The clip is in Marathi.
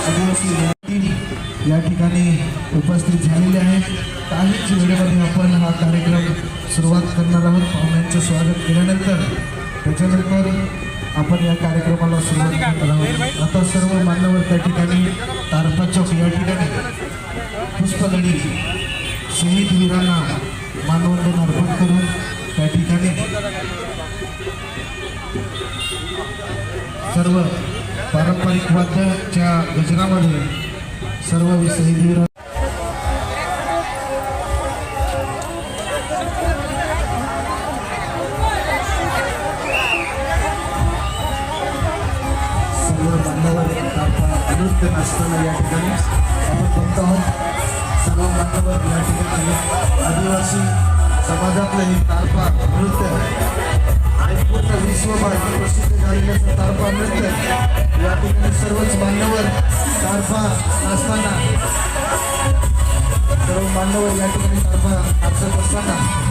आदिवासी या ठिकाणी उपस्थित झालेले आहेत। काहीच वेळेमध्ये आपण हा कार्यक्रम सुरुवात करणार आहोत। पाहुण्यांचं स्वागत केल्यानंतर त्याच्यानंतर आपण या कार्यक्रमाला सुरुवात करणार आहोत। आता सर्व मान्यवर त्या ठिकाणी तारपा चौक या ठिकाणी पुष्पगडी शहीद वीरांना मानवंदना अर्पण करून त्या ठिकाणी सर्व पारंपरिक वाद्याच्या गजरामध्ये सर्व शहीद वीर नृत्य असताना या ठिकाणी आपण बघतो आहोत। सर्व मान्यवर या ठिकाणी आदिवासी समाजातलं हे तारपा नृत्य आणि पूर्ण विश्वभर प्रसिद्ध झालेलं तारपा नृत्य या ठिकाणी सर्वच मान्यवर तारपा असताना सर्व मान्यवर या ठिकाणी तारपा नाचत असताना